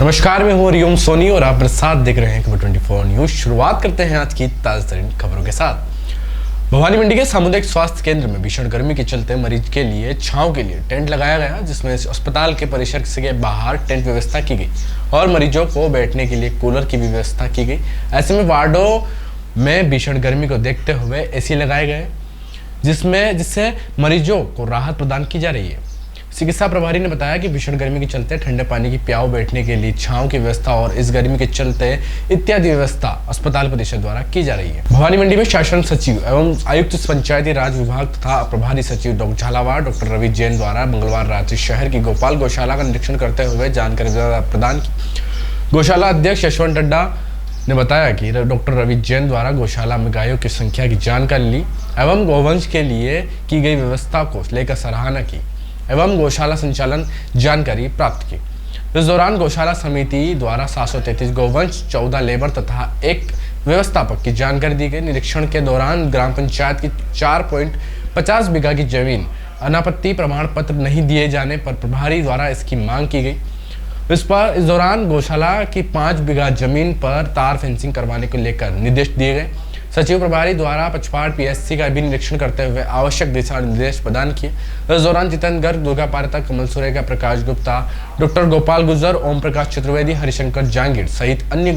नमस्कार, मैं हूं हरिओम सोनी और आप मेरे साथ देख रहे हैं खबर 24 न्यूज। शुरुआत करते हैं आज की ताजा तरीन खबरों के साथ। भवानी मंडी के सामुदायिक स्वास्थ्य केंद्र में भीषण गर्मी के चलते मरीज के लिए छांव के लिए टेंट लगाया गया, जिसमें अस्पताल के परिसर से बाहर टेंट व्यवस्था की गई और मरीजों को बैठने के लिए कूलर की भी व्यवस्था की गई। ऐसे में वार्डों में भीषण गर्मी को देखते हुए एसी लगाए गए, जिससे मरीजों को राहत प्रदान की जा रही है। चिकित्सा प्रभारी ने बताया कि भीषण गर्मी के चलते ठंडे पानी की प्याऊ, बैठने के लिए छांव की व्यवस्था और इस गर्मी के चलते इत्यादि व्यवस्था अस्पताल परिषद द्वारा की जा रही है। भवानी मंडी में शासन सचिव एवं आयुक्त पंचायती राज विभाग तथा प्रभारी सचिव डॉक्टर झालावाड़ डॉक्टर रवि जैन द्वारा मंगलवार रात्रि शहर की गोपाल गौशाला का निरीक्षण करते हुए जानकारी प्रदान की। गौशाला अध्यक्ष यशवंत अड्डा ने बताया कि डॉक्टर रवि जैन द्वारा गौशाला में गायों की संख्या की जानकारी ली एवं गौवंश के लिए की गई व्यवस्था को लेकर सराहना की एवं गौशाला संचालन जानकारी प्राप्त की। इस दौरान गौशाला समिति द्वारा 733 गौवंश, 14 लेबर तथा एक व्यवस्थापक की जानकारी दी गई। निरीक्षण के दौरान ग्राम पंचायत की 4.50 बीघा की जमीन अनापत्ति प्रमाण पत्र नहीं दिए जाने पर प्रभारी द्वारा इसकी मांग की गई। इस दौरान गौशाला की 5 बीघा जमीन पर तार फेंसिंग करवाने को लेकर निर्देश दिए गए। सचिव प्रभारी द्वारा पचपाड़ पीएससी का भी निरीक्षण करते हुए आवश्यक दिशा निर्देश प्रदान किए। इस दौरान जितेंद्र गर्ग, दुर्गा पारिता, कमल सुरेगा, प्रकाश गुप्ता, डॉक्टर गोपाल गुजर, ओम प्रकाश चतुर्वेदी, हरिशंकर जांगीर सहित अन्य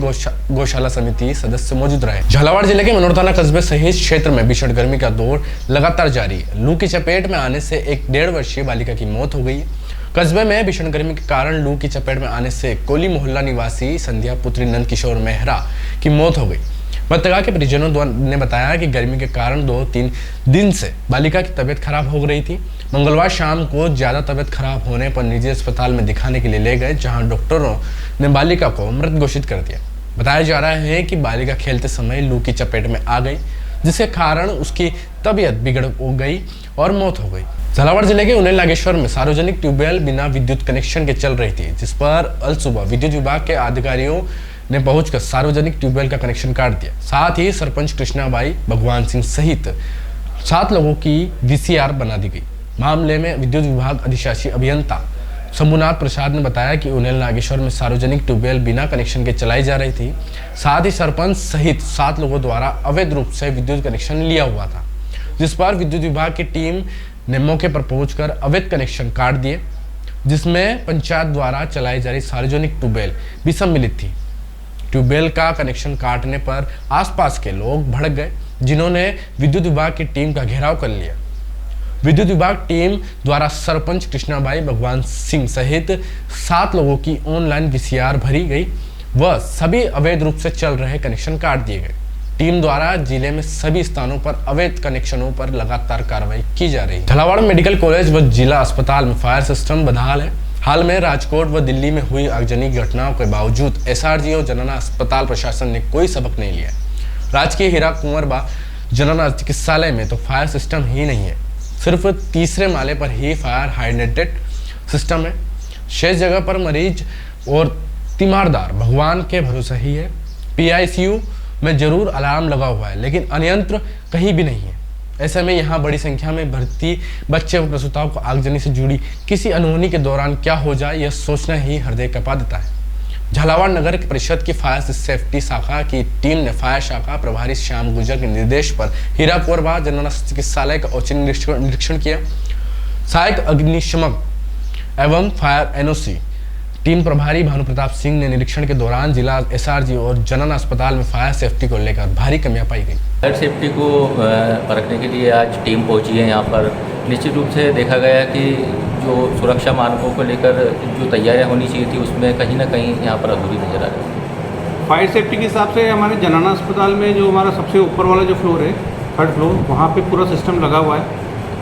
गौशाला समिति सदस्य मौजूद रहे। झालावाड़ जिले के मनोरथाना कस्बे सहित क्षेत्र में भीषण गर्मी का दौर लगातार जारी है। लू की चपेट में आने से एक 1.5 वर्षीय बालिका की मौत हो गई है। कस्बे में भीषण गर्मी के कारण लू की चपेट में आने से कोली मोहल्ला निवासी संध्या पुत्री नंद किशोर मेहरा की मौत हो गई। मृतका के परिजनों ने बताया कि गर्मी के कारण 2-3 दिन से बालिका की तबीयत खराब हो रही थी। मंगलवार शाम को ज्यादा तबीयत खराब होने पर निजी अस्पताल में दिखाने के लिए ले गए, जहां डॉक्टरों ने बालिका को मृत घोषित कर दिया। बताया जा रहा है कि बालिका खेलते समय लू की चपेट में आ गई, जिसके कारण उसकी तबीयत बिगड़ गई और मौत हो गई। झालावाड़ जिले के उनेल नागेश्वर में सार्वजनिक ट्यूबवेल बिना विद्युत कनेक्शन के चल रही थी, जिस पर अल सुबह विद्युत विभाग के अधिकारियों ने पहुंचकर सार्वजनिक ट्यूबवेल का कनेक्शन काट दिया। साथ ही सरपंच कृष्णाबाई, भगवान सिंह सहित 7 लोगों की VCR बना दी गई। मामले में विद्युत विभाग अधिशासी अभियंता शंभुनाथ प्रसाद ने बताया कि उनेल नागेश्वर में सार्वजनिक ट्यूबवेल बिना कनेक्शन के चलाई जा रही थी। साथ ही सरपंच सहित 7 लोगों द्वारा अवैध रूप से विद्युत कनेक्शन लिया हुआ था, जिस पर विद्युत विभाग की टीम ने मौके पर पहुंचकर अवैध कनेक्शन काट दिए, जिसमें पंचायत द्वारा चलाई जा रही सार्वजनिक ट्यूबवेल भी सम्मिलित थी। ट्यूबवेल का कनेक्शन काटने पर आसपास के लोग भड़क गए, जिन्होंने विद्युत विभाग की टीम का घेराव कर लिया। विद्युत विभाग टीम द्वारा सरपंच कृष्णाबाई, भगवान सिंह सहित 7 लोगों की ऑनलाइन VCR भरी गई व सभी अवैध रूप से चल रहे कनेक्शन काट दिए गए। टीम द्वारा जिले में सभी स्थानों पर अवैध कनेक्शनों पर लगातार कार्रवाई की जा रही है। झालावाड़ मेडिकल कॉलेज व जिला अस्पताल में फायर सिस्टम बदहाल है। हाल में राजकोट व दिल्ली में हुई आगजनी घटनाओं के बावजूद SRG और जनना अस्पताल प्रशासन ने कोई सबक नहीं लिया। राजकीय हीरा कुंवरबा जनना चिकित्सालय में तो फायर सिस्टम ही नहीं है, सिर्फ 3रे माले पर ही फायर हाइड्रेटेड सिस्टम है। शेष जगह पर मरीज और तीमारदार भगवान के भरोसे ही है। PICU में जरूर अलार्म लगा हुआ है, लेकिन अन्यंत्र कहीं भी नहीं है। ऐसे में यहाँ बड़ी संख्या में भर्ती बच्चे व प्रसूताओं को आगजनी से जुड़ी किसी अनहोनी के दौरान क्या हो जाए, यह सोचना ही हृदय कपा देता है। झालावाड़ नगर परिषद की फायर सेफ्टी शाखा की टीम ने फायर शाखा प्रभारी श्याम गुर्जर के निर्देश पर हीरा कुंवरबा जनना चिकित्सालय का औचक निरीक्षण किया। सहायक अग्निशमन एवं फायर NOC टीम प्रभारी भानु प्रताप सिंह ने निरीक्षण के दौरान जिला SRG और जनना अस्पताल में फायर सेफ्टी को लेकर भारी कमियां पाई गई। फायर सेफ्टी को परखने के लिए आज टीम पहुंची है यहाँ पर। निश्चित रूप से देखा गया कि जो सुरक्षा मानकों को लेकर जो तैयारियां होनी चाहिए थी, उसमें कहीं ना कहीं यहाँ पर अधूरी नजर आ रही है। फायर सेफ्टी के हिसाब से हमारे जनना अस्पताल में जो हमारा सबसे ऊपर वाला जो फ्लोर है, 3rd फ्लोर, वहाँ पर पूरा सिस्टम लगा हुआ है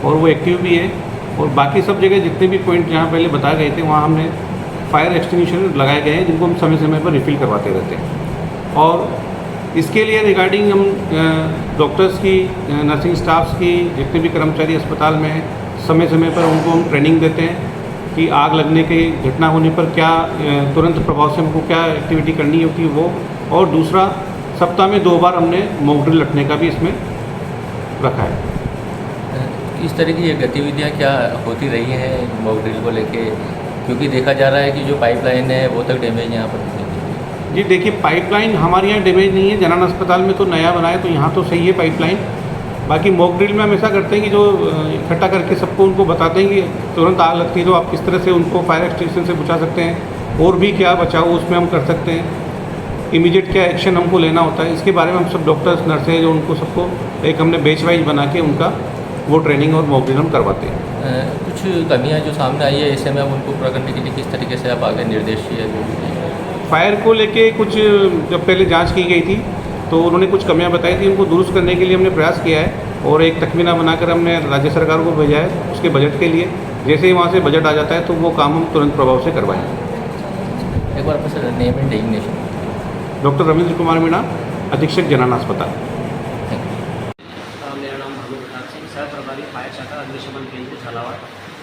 और वो एक्टिव भी है। और बाकी सब जगह जितने भी पॉइंट जहाँ पहले बताए गए थे, वहाँ हमने फायर एक्सटिंग्विशर लगाए गए हैं, जिनको हम समय समय पर रिफ़िल करवाते रहते हैं। और इसके लिए रिगार्डिंग हम डॉक्टर्स की, नर्सिंग स्टाफ्स की, जितने भी कर्मचारी अस्पताल में हैं, समय समय पर उनको हम ट्रेनिंग देते हैं कि आग लगने की घटना होने पर क्या तुरंत प्रभाव से हमको क्या एक्टिविटी करनी होती है वो। और दूसरा, सप्ताह में 2 बार हमने मॉक ड्रिल रखने का भी इसमें रखा है। इस तरह की गतिविधियाँ क्या होती रही हैं मॉक ड्रिल को लेके? क्योंकि देखा जा रहा है कि जो पाइपलाइन है वो तक डैमेज यहाँ पर दिख रही है। जी देखिए, पाइपलाइन हमारे यहाँ डैमेज नहीं है। जनाना अस्पताल में तो नया बना है, तो यहाँ तो सही है पाइपलाइन। बाकी मॉक ड्रिल में हम ऐसा करते हैं कि जो इकट्ठा करके सबको उनको बताते हैं कि तुरंत आग लगती है तो आप किस तरह से उनको फायर एक्सटिंग्विशर से बचा सकते हैं, और भी क्या बचाव उसमें हम कर सकते हैं, इमीडिएट क्या एक्शन हमको लेना होता है। इसके बारे में हम सब डॉक्टर्स, नर्सेज, जो उनको सबको एक हमने बैच वाइज बना के उनका वो ट्रेनिंग और मॉक ड्रिल हम करवाते हैं। कुछ कमियां जो सामने आई है, ऐसे में अब उनको पूरा करने के लिए किस तरीके से आप आगे निर्देश दिए? फायर को लेके कुछ जब पहले जांच की गई थी तो उन्होंने कुछ कमियां बताई थी, उनको दुरुस्त करने के लिए हमने प्रयास किया है और एक तखमीना बनाकर हमने राज्य सरकार को भेजा है उसके बजट के लिए। जैसे ही वहाँ से बजट आ जाता है तो वो काम हम तुरंत प्रभाव से करवाएंगे। एक बार आपका sir name and designation? Doctor Ravindra Kumar Meena, अधीक्षक जनाना अस्पताल। मेरा नाम भानु प्रताप सिंह, सह प्रभारी फायर शाखा अग्निशमन केंद्र झालावाड़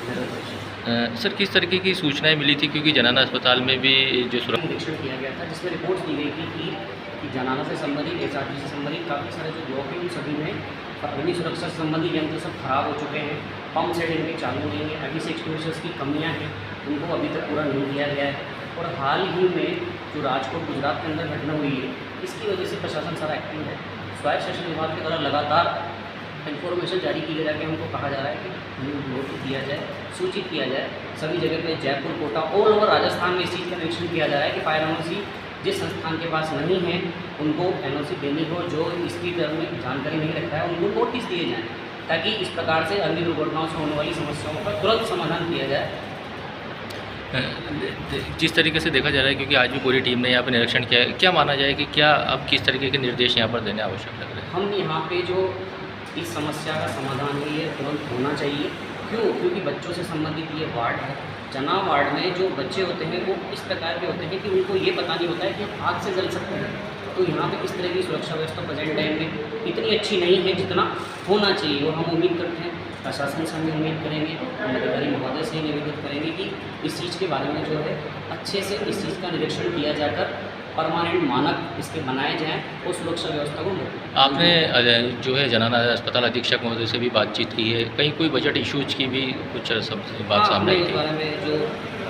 नगर परिषद। सर, किस तरीके की सूचनाएं मिली थी, क्योंकि जनाना अस्पताल में भी जो निरीक्षण किया गया था जिसमें रिपोर्ट दी गई थी कि जनाना से संबंधित, एसआरटी से संबंधित काफ़ी सारे जो ब्लॉक हैं उन सभी में अग्नि सुरक्षा से संबंधित यंत्र सब खराब हो चुके हैं, पंप सेट इनके चालू नहीं है, अभी से एक्सटिंग्विशर्स की कमियाँ हैं, उनको अभी तक पूरा नहीं किया गया है। और हाल ही में जो राजकोट गुजरात के अंदर घटना हुई है, इसकी वजह से प्रशासन सारा एक्टिव है। स्वायत्त शासन विभाग के द्वारा लगातार इन्फॉर्मेशन जारी की जाके हमको कहा जा रहा है कि नोट किया जाए, सूचित किया जाए सभी जगह पे, जयपुर, कोटा, ऑल ओवर राजस्थान में इस चीज़ का निरीक्षण किया जा रहा है कि फायर एनओसी जिस संस्थान के पास नहीं है उनको एनओसी देनी हो, जो इसकी टर्म में जानकारी नहीं रखता है उनको नोटिस दिए जाएँ, ताकि इस प्रकार से अग्नि दुर्घटनाओं से होने वाली समस्याओं का तुरंत समाधान किया जाए। जिस तरीके से देखा जा रहा है, क्योंकि आज भी पूरी टीम ने यहाँ पर निरीक्षण किया है, क्या माना जाए कि क्या अब किस तरीके के निर्देश यहाँ पर देने आवश्यक लग रहे हैं? हम यहाँ पे जो इस समस्या का समाधान है ये तुरंत होना चाहिए। क्यों? क्योंकि बच्चों से संबंधित ये वार्ड है। जना वार्ड में जो बच्चे होते हैं वो इस प्रकार के होते हैं कि उनको ये पता नहीं होता है कि आग से जल सकते हैं। तो यहाँ पे इस तरह की सुरक्षा व्यवस्था प्रेजेंट टाइम में इतनी अच्छी नहीं है जितना होना चाहिए, और हम उम्मीद करते हैं प्रशासन से हम उम्मीद करेंगे, हम अधिकारी महोदय से निवेदन करेंगे कि इस चीज़ के बारे में जो है अच्छे से इस चीज़ का निरीक्षण किया जाकर परमानेंट मानक इसके बनाए जाएँ और सुरक्षा व्यवस्था को। आपने जो है जनाना अस्पताल अधीक्षक महोदय से भी बातचीत की है, कहीं कोई बजट इश्यूज की भी कुछ बात सामने आई? इस बारे में जो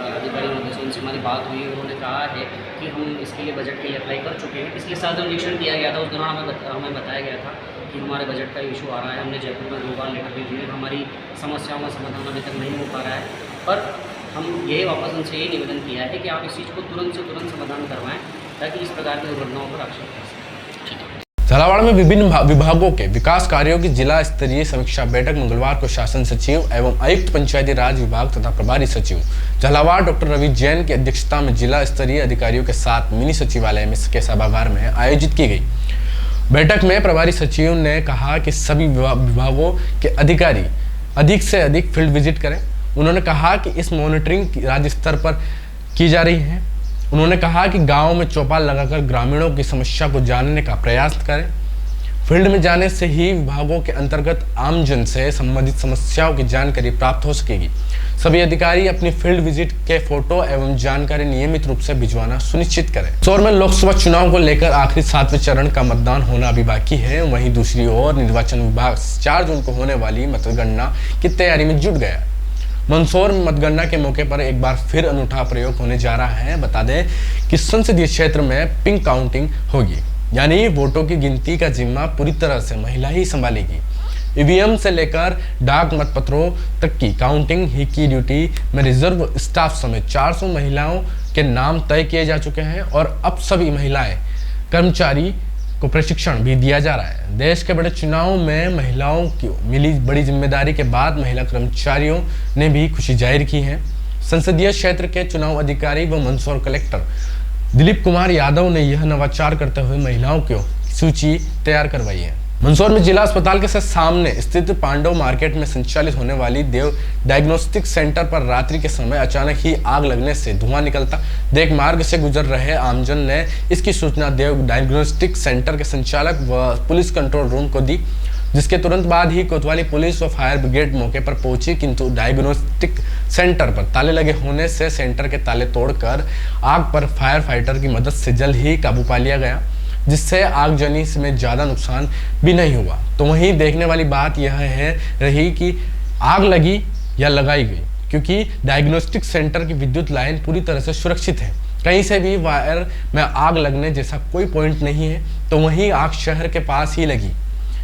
अधिकारी महोदय से उनसे हमारी बात हुई, उन्होंने कहा है कि हम इसके लिए बजट के लिए अप्लाई कर चुके हैं। पिछले साल जब निरीक्षण किया गया था उस दौरान हमें बताया गया था कि हमारे बजट का इशू आ रहा है। हमने जयपुर में 2 बार लेटर भी दिए, हमारी समस्याओं का समाधान अभी तक नहीं हो पा रहा है, पर हम ये वापस उनसे ये निवेदन किया है कि आप इस चीज़ को तुरंत से तुरंत समाधान करवाएं, ताकि इस प्रकार की दुर्घटनाओं पर आक्षेप कर सकें। झालावाड़ में विभिन्न विभागों के विकास कार्यों की जिला स्तरीय समीक्षा बैठक मंगलवार को शासन सचिव एवं आयुक्त पंचायती राज विभाग तथा प्रभारी सचिव झालावाड़ डॉक्टर रवि जैन की अध्यक्षता में जिला स्तरीय अधिकारियों के साथ मिनी सचिवालय में के सभागार में आयोजित की गई। बैठक में प्रभारी सचिव ने कहा कि सभी विभागों के अधिकारी अधिक से अधिक फील्ड विजिट करें। उन्होंने कहा कि इस मॉनिटरिंग राज्य स्तर पर की जा रही है। उन्होंने कहा कि गांव में चौपाल लगाकर ग्रामीणों की समस्या को जानने का प्रयास करें। फील्ड में जाने से ही विभागों के अंतर्गत आमजन से संबंधित समस्याओं की जानकारी प्राप्त हो सकेगी। सभी अधिकारी अपनी फील्ड विजिट के फोटो एवं जानकारी नियमित रूप से भिजवाना सुनिश्चित करें। इंदौर में लोकसभा चुनाव को लेकर आखिरी 7वें चरण का मतदान होना अभी बाकी है। वहीं दूसरी ओर निर्वाचन विभाग 4 जून को होने वाली मतगणना की तैयारी में जुट गया। मंदसौर में मतगणना के मौके पर एक बार फिर अनूठा प्रयोग होने जा रहा है। बता दें कि संसदीय क्षेत्र में पिंक काउंटिंग होगी, यानी वोटों की गिनती का जिम्मा पूरी तरह से महिला ही संभालेगी। ईवीएम से लेकर डाक मतपत्रों तक की काउंटिंग ही की ड्यूटी में रिजर्व स्टाफ समेत 400 महिलाओं के नाम तय किए जा चुके हैं और अब सभी महिलाएं कर्मचारी को प्रशिक्षण भी दिया जा रहा है। देश के बड़े चुनाव में महिलाओं की मिली बड़ी जिम्मेदारी के बाद महिला कर्मचारियों ने भी खुशी जाहिर की है। संसदीय क्षेत्र के चुनाव अधिकारी व मंदसौर कलेक्टर दिलीप कुमार यादव ने यह नवाचार करते हुए महिलाओं की सूची तैयार करवाई है। मंदसौर में जिला अस्पताल के सामने स्थित पांडव मार्केट में संचालित होने वाली देव डायग्नोस्टिक सेंटर पर रात्रि के समय अचानक ही आग लगने से धुआं निकलता देख मार्ग से गुजर रहे आमजन ने इसकी सूचना देव डायग्नोस्टिक सेंटर के संचालक व पुलिस कंट्रोल रूम को दी, जिसके तुरंत बाद ही कोतवाली पुलिस व फायर ब्रिगेड मौके पर पहुंची, किंतु डायग्नोस्टिक सेंटर पर ताले लगे होने से सेंटर के ताले तोड़कर आग पर फायर फाइटर की मदद से जल्द ही काबू पा लिया गया, जिससे आगजनी में ज़्यादा नुकसान भी नहीं हुआ। तो वहीं देखने वाली बात यह रही कि आग लगी या लगाई गई, क्योंकि डायग्नोस्टिक सेंटर की विद्युत लाइन पूरी तरह से सुरक्षित है। कहीं से भी वायर में आग लगने जैसा कोई पॉइंट नहीं है, तो वहीं आग शहर के पास ही लगी,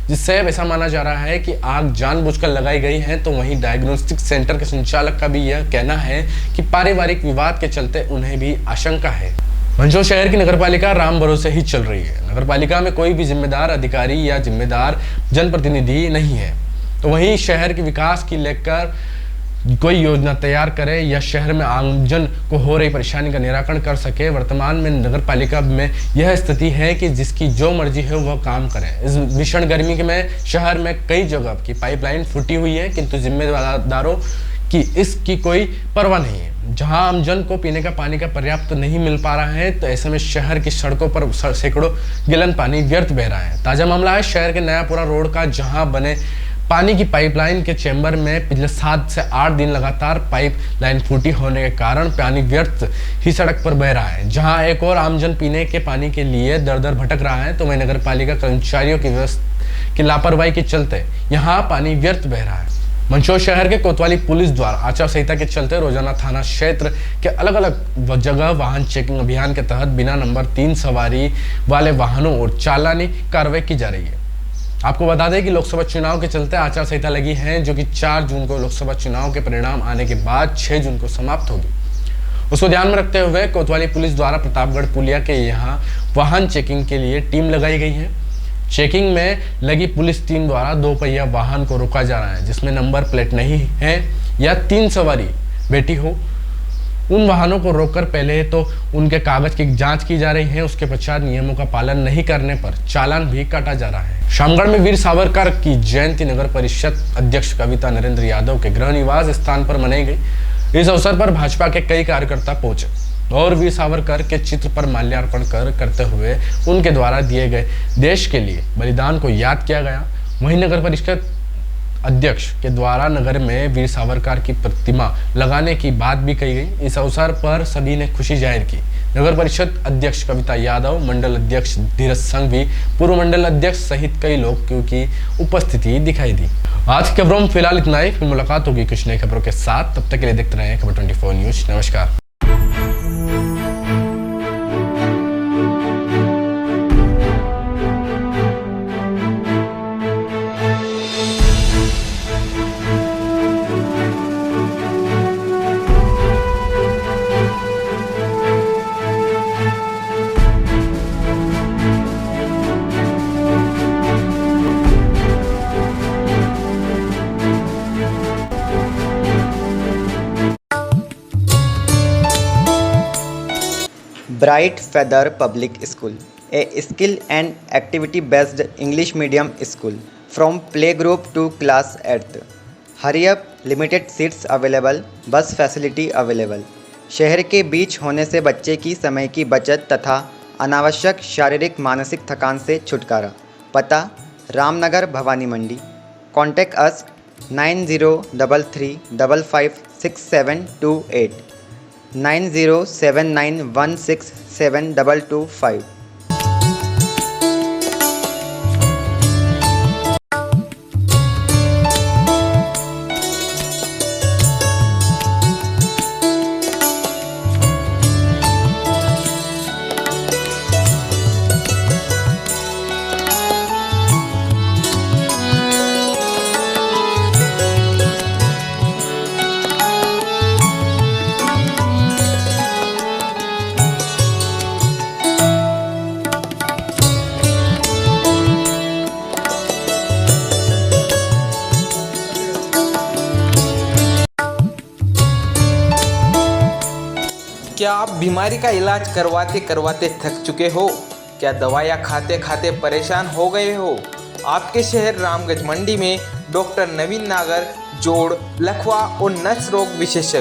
जिससे अब ऐसा माना जा रहा है कि आग जानबूझकर लगाई गई है। तो वहीं डायग्नोस्टिक सेंटर के संचालक का भी यह कहना है कि पारिवारिक विवाद के चलते उन्हें भी आशंका है। मंदसौर शहर की नगरपालिका राम भरोसे ही चल रही है। नगरपालिका में कोई भी जिम्मेदार अधिकारी या जिम्मेदार जनप्रतिनिधि नहीं है, तो वहीं शहर के विकास की लेकर कोई योजना तैयार करे या शहर में आमजन को हो रही परेशानी का निराकरण कर सके। वर्तमान में नगरपालिका में यह स्थिति है कि जिसकी जो मर्जी है वह काम करे। इस भीषण गर्मी में शहर में कई जगह की पाइपलाइन फूटी हुई है, किंतु जिम्मेदारों की इसकी कोई परवाह नहीं है। जहां आमजन को पीने का पानी का पर्याप्त नहीं मिल पा रहा है, तो ऐसे में शहर की सड़कों पर सैकड़ों गैलन पानी व्यर्थ बह रहा है। ताजा मामला है शहर के नयापुरा रोड का, जहां बने पानी की पाइपलाइन के चैम्बर में पिछले 7 से 8 दिन लगातार पाइपलाइन फूटी होने के कारण पानी व्यर्थ ही सड़क पर बह रहा है। जहां एक और आमजन पीने के पानी के लिए दर दर भटक रहा है, तो वहीं नगरपालिका कर्मचारियों की लापरवाही के चलते यहां पानी व्यर्थ बह रहा है। मंदसौर शहर के कोतवाली पुलिस द्वारा आचार संहिता के चलते रोजाना थाना क्षेत्र के अलग अलग जगह वाहन चेकिंग अभियान के तहत बिना नंबर 3 सवारी वाले वाहनों और चालानी कार्रवाई की जा रही है। आपको बता दें कि लोकसभा चुनाव के चलते आचार संहिता लगी है, जो कि 4 जून को लोकसभा चुनाव के परिणाम आने के बाद 6 जून को समाप्त होगी। उसको ध्यान में रखते हुए कोतवाली पुलिस द्वारा प्रतापगढ़ पुलिया के यहाँ वाहन चेकिंग के लिए टीम लगाई गई है। चेकिंग में लगी पुलिस टीम द्वारा 2 पहिया वाहन को रोका जा रहा है, जिसमें नंबर प्लेट नहीं है या 3 सवारी बैठी हो। उन वाहनों को रोककर पहले तो उनके कागज की जांच की जा रही है, उसके पश्चात नियमों का पालन नहीं करने पर चालान भी काटा जा रहा है। शामगढ़ में वीर सावरकर की जयंती नगर परिषद अध्यक्ष कविता नरेंद्र यादव के गृह निवास स्थान पर मनाई गई। इस अवसर पर भाजपा के कई कार्यकर्ता पहुंचे और वीर सावरकर के चित्र पर माल्यार्पण करते हुए उनके द्वारा दिए गए देश के लिए बलिदान को याद किया गया। वहीं नगर परिषद अध्यक्ष के द्वारा नगर में वीर सावरकर की प्रतिमा लगाने की बात भी कही गई। इस अवसर पर सभी ने खुशी जाहिर की। नगर परिषद अध्यक्ष कविता यादव, मंडल अध्यक्ष धीरज संघवी, पूर्व मंडल अध्यक्ष सहित कई लोग की उपस्थिति दिखाई दी। आज की खबरों में फिलहाल इतना ही। फिर मुलाकात होगी कुछ नई खबरों के साथ। तब तक के लिए देखते रहे खबर 24 न्यूज। नमस्कार। Bright Feather Public School, a skill and activity based English medium school from playgroup to class 8th. Hurry up, limited seats available, bus facility available. शहर के बीच होने से बच्चे की समय की बचत तथा अनावश्यक शारीरिक मानसिक थकान से छुटकारा। पता रामनगर भवानी मंडी। Contact us 9033556728 9079167225। क्या आप बीमारी का इलाज करवाते करवाते थक चुके हो? क्या दवाइयाँ खाते खाते परेशान हो गए हो? आपके शहर रामगंज मंडी में डॉक्टर नवीन नागर, जोड़, लकवा और नस रोग विशेषज्ञ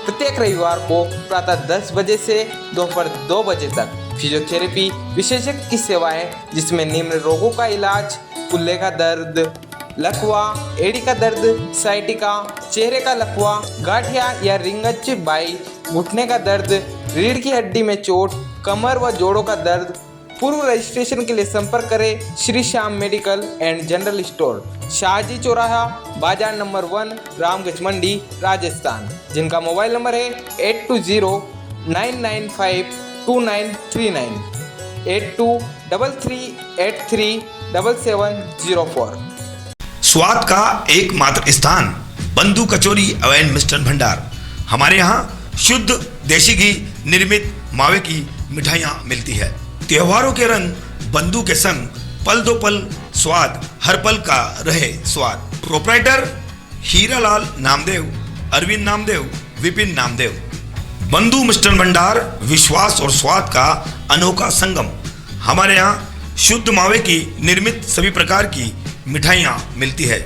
प्रत्येक रविवार को प्रातः 10 बजे से दोपहर 2 बजे तक फिजियोथेरेपी विशेषज्ञ की सेवाएं, जिसमें निम्न रोगों का इलाज: कुल्ले का दर्द, लकवा, एड़ी का दर्द, साइटिका, चेहरे का लकवा, गाठिया या रिंगच बाई, घुटने का दर्द, रीढ़ की हड्डी में चोट, कमर व जोड़ों का दर्द, पूर्व रजिस्ट्रेशन के लिए संपर्क करें Shri Shyam medical and general store, Shahji चौराहा, बाजार नंबर 1, रामगंज मंडी, राजस्थान, जिनका मोबाइल नंबर है 8209952939 8233837704। स्वाद का एकमात्र स्थान बंधु कचौरी एवं मिष्ठान भंडार। हमारे यहाँ शुद्ध देशी घी निर्मित मावे की मिठाइयाँ मिलती है। त्योहारों के रंग बंधु के संग पल दो पल स्वाद, हर पल का रहे स्वाद। प्रोप्राइटर हीरालाल नामदेव, अरविंद नामदेव, विपिन नामदेव। बंधु मिष्ठान भंडार विश्वास और स्वाद का अनोखा संगम। हमारे यहाँ शुद्ध मावे की निर्मित सभी प्रकार की मिठाइयाँ मिलती है।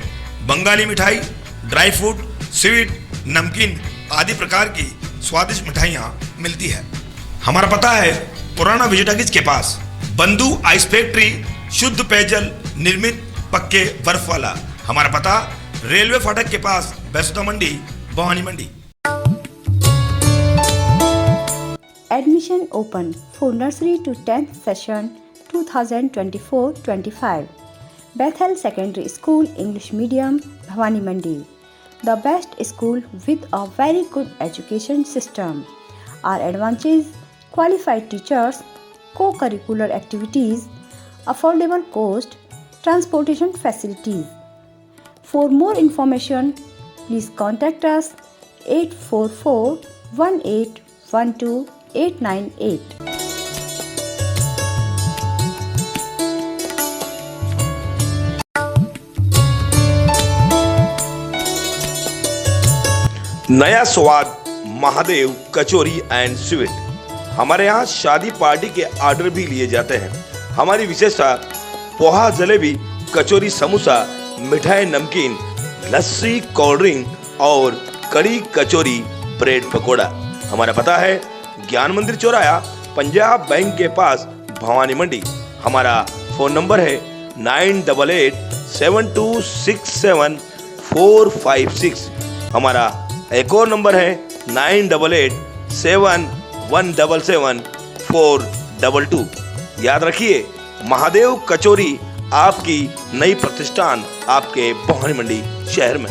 बंगाली मिठाई, ड्राई फ्रूट, स्वीट, नमकीन आदि प्रकार की स्वादिष्ट मिठाइयाँ मिलती है। हमारा पता है पुराना विजयटागिज के पास, बंधु आइस फैक्ट्री, शुद्ध पेयजल निर्मित पक्के बर्फ वाला। हमारा पता रेलवे फाटक के पास, बैसुदा मंडी, भवानी मंडी। Admission open for nursery to 10th session 2024-25. Bethel Secondary School English Medium, Bhavani Mandi. The best school with a very good education system. Our advantages: qualified teachers, co-curricular activities, affordable cost, transportation facilities. For more information, please contact us 844-1812-898. नया स्वाद महादेव कचौरी and sweet. हमारे यहाँ शादी party के order भी लिए जाते हैं। हमारी विशेषता पोहा, जलेबी, कचौरी, समोसा, मिठाई, नमकीन, लस्सी, कोल्ड ड्रिंक और कड़ी, कचौरी, ब्रेड, पकोड़ा। हमारा पता है ज्ञान मंदिर चौराहा, पंजाब बैंक के पास, भवानी मंडी। हमारा फ़ोन नंबर है 9887267456। हमारा एक और नंबर है 9887177422। याद रखिए, महादेव कचौरी आपकी नई प्रतिष्ठान आपके भवानी मंडी शहर में।